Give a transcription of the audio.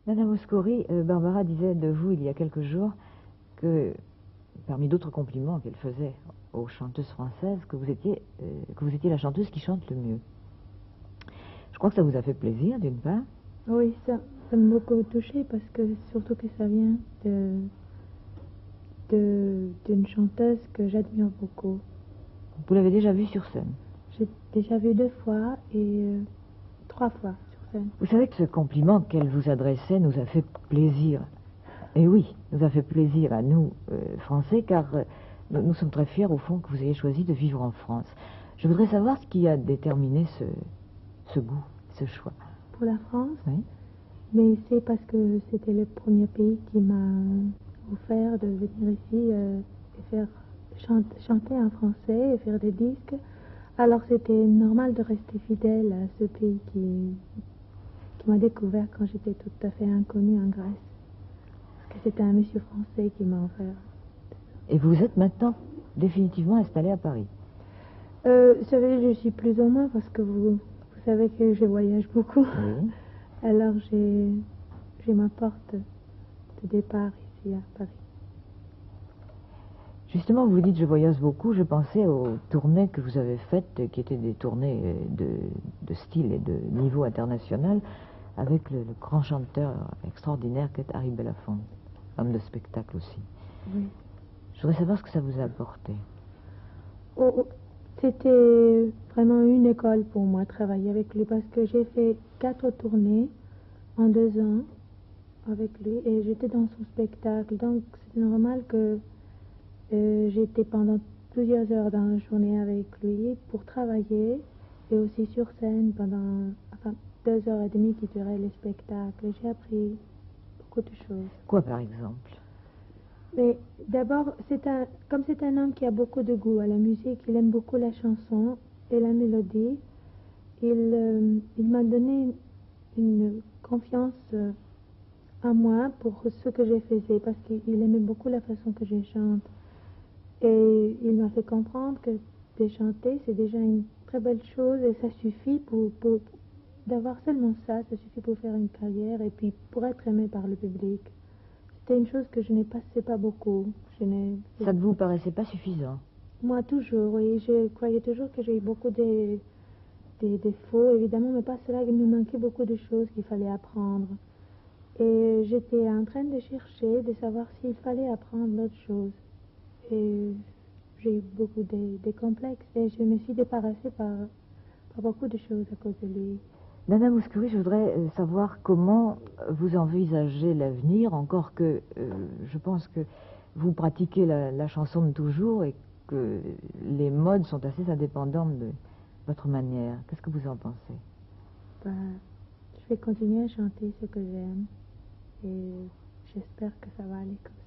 Nana Mouskouri, Barbara disait de vous il y a quelques jours que, parmi d'autres compliments qu'elle faisait aux chanteuses françaises, que vous étiez la chanteuse qui chante le mieux. Je crois que ça vous a fait plaisir, d'une part. Oui, ça m'a beaucoup touchée parce que surtout que ça vient d'une chanteuse que j'admire beaucoup. Vous l'avez déjà vue sur scène? J'ai déjà vu 2 fois et 3 fois sur scène. Vous savez que ce compliment qu'elle vous adressait nous a fait plaisir. Et oui, nous a fait plaisir à nous, Français, car nous sommes très fiers, au fond, que vous ayez choisi de vivre en France. Je voudrais savoir ce qui a déterminé ce goût, ce choix. Pour la France? Oui. Mais c'est parce que c'était le premier pays qui m'a offert de venir ici et faire chanter en français et faire des disques. Alors c'était normal de rester fidèle à ce pays qui m'a découvert quand j'étais tout à fait inconnue en Grèce. Parce que c'était un monsieur français qui m'a offert. Et vous êtes maintenant définitivement installé à Paris? Vous savez, je suis plus ou moins parce que vous savez que je voyage beaucoup. Oui. Alors j'ai ma porte de départ ici à Paris. Justement, vous dites je voyage beaucoup, je pensais aux tournées que vous avez faites, qui étaient des tournées de style et de niveau international, avec le grand chanteur extraordinaire qu'est Harry Belafonte, homme de spectacle aussi. Oui. Je voudrais savoir ce que ça vous a apporté. C'était vraiment une école pour moi, travailler avec lui, parce que j'ai fait 4 tournées en 2 ans avec lui, et j'étais dans son spectacle, donc c'est normal que j'étais pendant plusieurs heures dans la journée avec lui pour travailler, et aussi sur scène pendant 2h30 qui durait le spectacle. J'ai appris beaucoup de choses. Quoi, par exemple? Mais d'abord, comme c'est un homme qui a beaucoup de goût à la musique, il aime beaucoup la chanson et la mélodie. Il m'a donné une confiance en moi pour ce que je faisais, parce qu'il aimait beaucoup la façon que je chante. Et il m'a fait comprendre que de chanter, c'est déjà une très belle chose, et ça suffit pour d'avoir seulement ça suffit pour faire une carrière et puis pour être aimé par le public. C'était une chose que je n'ai passé pas beaucoup. Ça ne vous paraissait pas suffisant? Moi, toujours, oui. Je croyais toujours que j'ai eu beaucoup des défauts, évidemment, mais pas cela. Il me manquait beaucoup de choses qu'il fallait apprendre. Et j'étais en train de chercher, de savoir s'il fallait apprendre d'autres choses. Et j'ai eu beaucoup de complexes et je me suis débarrassée par beaucoup de choses à cause de lui. Nana Mouskouri, je voudrais savoir comment vous envisagez l'avenir, encore que je pense que vous pratiquez la chanson de toujours et que les modes sont assez indépendantes de votre manière. Qu'est-ce que vous en pensez? Je vais continuer à chanter ce que j'aime et j'espère que ça va aller comme ça.